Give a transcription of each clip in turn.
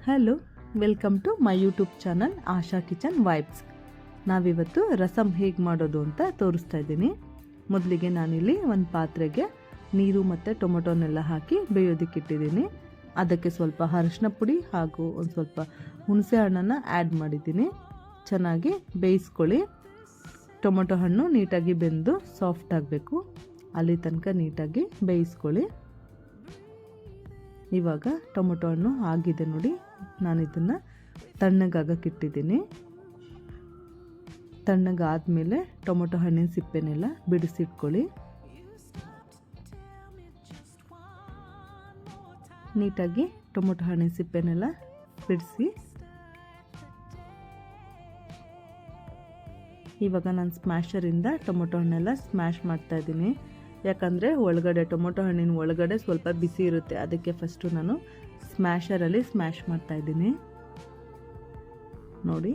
Hello, welcome to my YouTube channel Asha kitchen vibes. ನಾವಿವತ್ತು ರಸಮ್ ಹೇಗೆ ಮಾಡೋದು ಅಂತ ತೋರಿಸ್ತಾ ಇದ್ದೀನಿ. ಮೊದಲಿಗೆ ನಾನಿಲ್ಲಿ ಒಂದು ಪಾತ್ರೆಗೆ ನೀರು ಮತ್ತು ಟೊಮೊಟೊನೆಲ್ಲ ಹಾಕಿ ಬೇಯೋದಕ್ಕಿಟ್ಟಿದ್ದೀನಿ. ಅದಕ್ಕೆ ಸ್ವಲ್ಪ ಅರಿಶಿನ ಪುಡಿ ಹಾಗೂ ಒಂದು ಸ್ವಲ್ಪ ಹುಣಸೆ ಹಣ್ಣನ್ನು ಆ್ಯಡ್ ಮಾಡಿದ್ದೀನಿ. ಚೆನ್ನಾಗಿ ಬೇಯಿಸ್ಕೊಳ್ಳಿ. ಟೊಮೊಟೊ ಹಣ್ಣು ನೀಟಾಗಿ ಬೆಂದು ಸಾಫ್ಟ್ ಆಗಬೇಕು, ಅಲ್ಲಿ ತನಕ ನೀಟಾಗಿ ಬೇಯಿಸ್ಕೊಳ್ಳಿ. ಇವಾಗ ಟೊಮೊಟೊ ಹಣ್ಣು ಆಗಿದೆ ನೋಡಿ. ನಾನು ಇದನ್ನು ತಣ್ಣಗಾಗಕ್ಕಿಟ್ಟಿದ್ದೀನಿ. ತಣ್ಣಗಾದ್ಮೇಲೆ ಟೊಮೊಟೊ ಹಣ್ಣಿನ ಸಿಪ್ಪೆನೆಲ್ಲ ಬಿಡಿಸಿಟ್ಕೊಳ್ಳಿ. ನೀಟಾಗಿ ಟೊಮೊಟೊ ಹಣ್ಣಿನ ಸಿಪ್ಪೆನೆಲ್ಲ ಬಿಡಿಸಿ ಇವಾಗ ನಾನು ಸ್ಮ್ಯಾಶರಿಂದ ಟೊಮೊಟೊ ಹಣ್ಣೆಲ್ಲ ಸ್ಮ್ಯಾಶ್ ಮಾಡ್ತಾಯಿದ್ದೀನಿ. ಯಾಕಂದರೆ ಒಳಗಡೆ ಟೊಮೊಟೊ ಹಣ್ಣಿನ ಒಳಗಡೆ ಸ್ವಲ್ಪ ಬಿಸಿ ಇರುತ್ತೆ, ಅದಕ್ಕೆ ಫಸ್ಟು ನಾನು ಸ್ಮ್ಯಾಶರಲ್ಲಿ ಸ್ಮ್ಯಾಶ್ ಮಾಡ್ತಾಯಿದ್ದೀನಿ ನೋಡಿ.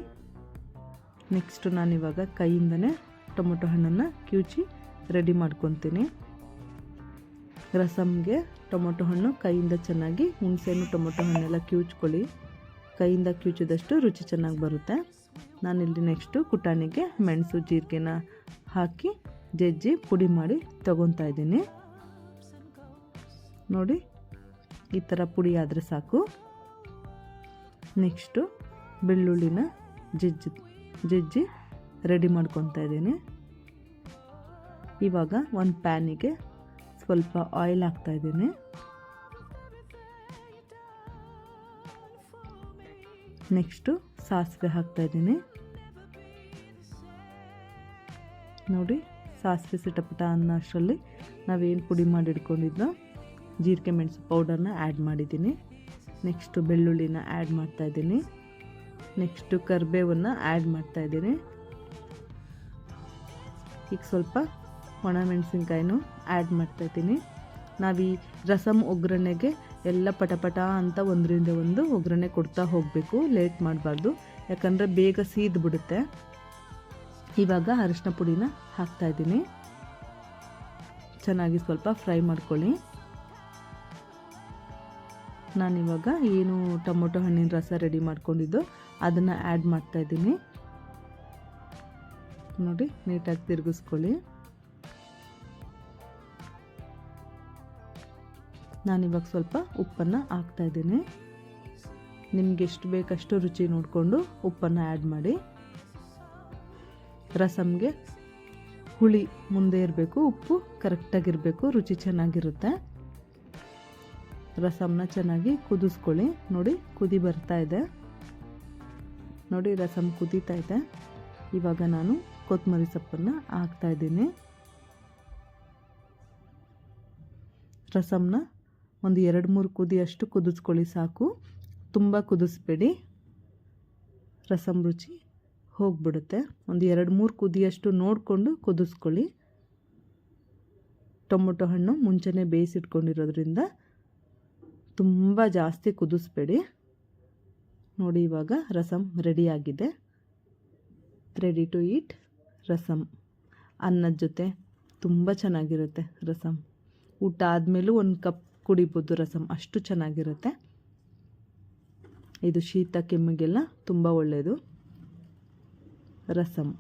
ನೆಕ್ಸ್ಟು ನಾನಿವಾಗ ಕೈಯಿಂದನೇ ಟೊಮೊಟೊ ಹಣ್ಣನ್ನು ಕಿವುಚಿ ರೆಡಿ ಮಾಡ್ಕೊತೀನಿ. ರಸಮ್ಗೆ ಟೊಮೊಟೊ ಹಣ್ಣು ಕೈಯಿಂದ ಚೆನ್ನಾಗಿ ಹುಣಸೆಹಣ್ಣು ಟೊಮೊಟೊ ಹಣ್ಣೆಲ್ಲ ಕಿವುಚ್ಕೊಳ್ಳಿ. ಕೈಯಿಂದ ಕಿವುಚಿದಷ್ಟು ರುಚಿ ಚೆನ್ನಾಗಿ ಬರುತ್ತೆ. ನಾನಿಲ್ಲಿ ನೆಕ್ಸ್ಟು ಕುಟಾಣಿಗೆ ಮೆಣಸು ಜೀರಿಗೆನ ಹಾಕಿ ಜಜ್ಜಿ ಪುಡಿ ಮಾಡಿ ತಗೊತಾ ಇದ್ದೀನಿ ನೋಡಿ. ಈ ಥರ ಪುಡಿ ಆದರೆ ಸಾಕು. ನೆಕ್ಸ್ಟು ಬೆಳ್ಳುಳ್ಳಿನ ಜಜ್ಜಿ ರೆಡಿ ಮಾಡ್ಕೊತಾ ಇದ್ದೀನಿ. ಇವಾಗ ಒಂದು ಪ್ಯಾನಿಗೆ ಸ್ವಲ್ಪ ಆಯಿಲ್ ಹಾಕ್ತಾಯಿದ್ದೀನಿ. ನೆಕ್ಸ್ಟು ಸಾಸಿವೆ ಹಾಕ್ತಾಯಿದ್ದೀನಿ ನೋಡಿ. ಸಾಸಿವೆ ಸಿಟಪಟ ಅನ್ನೋ ಅಷ್ಟರಲ್ಲಿ ನಾವೇನು ಪುಡಿ ಮಾಡಿ ಇಟ್ಕೊಂಡಿದ್ದೋ ಜೀರಿಗೆ ಮೆಣಸು ಪೌಡರ್ನ ಆ್ಯಡ್ ಮಾಡಿದ್ದೀನಿ. ನೆಕ್ಸ್ಟು ಬೆಳ್ಳುಳ್ಳಿನ ಆ್ಯಡ್ ಮಾಡ್ತಾಯಿದ್ದೀನಿ. ನೆಕ್ಸ್ಟು ಕರಿಬೇವನ್ನು ಆ್ಯಡ್ ಮಾಡ್ತಾಯಿದ್ದೀನಿ. ಈಗ ಸ್ವಲ್ಪ ಒಣಮೆಣಸಿನ್ಕಾಯಿನೂ ಆ್ಯಡ್ ಮಾಡ್ತಾಯಿದ್ದೀನಿ. ನಾವು ಈ ರಸಮ್ ಒಗ್ಗರಣೆಗೆ ಎಲ್ಲ ಪಟಪಟ ಅಂತ ಒಂದರಿಂದ ಒಂದು ಒಗ್ಗರಣೆ ಕೊಡ್ತಾ ಹೋಗಬೇಕು, ಲೇಟ್ ಮಾಡಬಾರ್ದು, ಯಾಕಂದರೆ ಬೇಗ ಸೀದ್ಬಿಡುತ್ತೆ. ಇವಾಗ ಅರಿಶಿನ ಪುಡಿನ ಹಾಕ್ತಾಯಿದ್ದೀನಿ. ಚೆನ್ನಾಗಿ ಸ್ವಲ್ಪ ಫ್ರೈ ಮಾಡ್ಕೊಳ್ಳಿ. ನಾನಿವಾಗ ಏನು ಟೊಮೊಟೊ ಹಣ್ಣಿನ ರಸ ರೆಡಿ ಮಾಡ್ಕೊಂಡಿದ್ದು ಅದನ್ನು ಆ್ಯಡ್ ಮಾಡ್ತಾಯಿದ್ದೀನಿ ನೋಡಿ. ನೀಟಾಗಿ ತಿರುಗಿಸ್ಕೊಳ್ಳಿ. ನಾನಿವಾಗ ಸ್ವಲ್ಪ ಉಪ್ಪನ್ನು ಹಾಕ್ತಾಯಿದ್ದೀನಿ. ನಿಮ್ಗೆ ಎಷ್ಟು ಬೇಕಷ್ಟು ರುಚಿ ನೋಡಿಕೊಂಡು ಉಪ್ಪನ್ನು ಆ್ಯಡ್ ಮಾಡಿ. ರಸಮ್ಗೆ ಹುಳಿ ಮುಂದೆ ಇರಬೇಕು, ಉಪ್ಪು ಕರೆಕ್ಟಾಗಿರಬೇಕು, ರುಚಿ ಚೆನ್ನಾಗಿರುತ್ತೆ. ರಸಮ್ನ ಚೆನ್ನಾಗಿ ಕುದಿಸ್ಕೊಳ್ಳಿ ನೋಡಿ. ಕುದಿ ಬರ್ತಾ ಇದೆ ನೋಡಿ, ರಸಮ್ ಕುದೀತಾ ಇದೆ. ಇವಾಗ ನಾನು ಕೊತ್ತಂಬರಿ ಸೊಪ್ಪನ್ನು ಹಾಕ್ತಾಯಿದ್ದೀನಿ. ರಸಮ್ನ ಒಂದು 2-3 ಕುದಿಯಷ್ಟು ಕುದಿಸ್ಕೊಳ್ಳಿ ಸಾಕು, ತುಂಬ ಕುದಿಸ್ಬೇಡಿ, ರಸಮ್ ರುಚಿ ಹೋಗ್ಬಿಡುತ್ತೆ. ಒಂದು 2-3 ಕುದಿಯಷ್ಟು ನೋಡಿಕೊಂಡು ಕುದಿಸ್ಕೊಳ್ಳಿ. ಟೊಮೊಟೊ ಹಣ್ಣು ಮುಂಚೆನೇ ಬೇಯಿಸಿಟ್ಕೊಂಡಿರೋದ್ರಿಂದ ತುಂಬ ಜಾಸ್ತಿ ಕುದಿಸ್ಬೇಡಿ ನೋಡಿ. ಇವಾಗ ರಸಮ್ ರೆಡಿಯಾಗಿದೆ. Ready to eat rasam. ಅನ್ನದ ಜೊತೆ ತುಂಬ ಚೆನ್ನಾಗಿರುತ್ತೆ ರಸಮ್. ಊಟ ಆದಮೇಲೂ ಒಂದು ಕಪ್ ಕುಡಿಬೋದು ರಸಮ್, ಅಷ್ಟು ಚೆನ್ನಾಗಿರುತ್ತೆ. ಇದು ಶೀತ ಕೆಮ್ಮಿಗೆಲ್ಲ ತುಂಬ ಒಳ್ಳೆಯದು ರಸಮ್.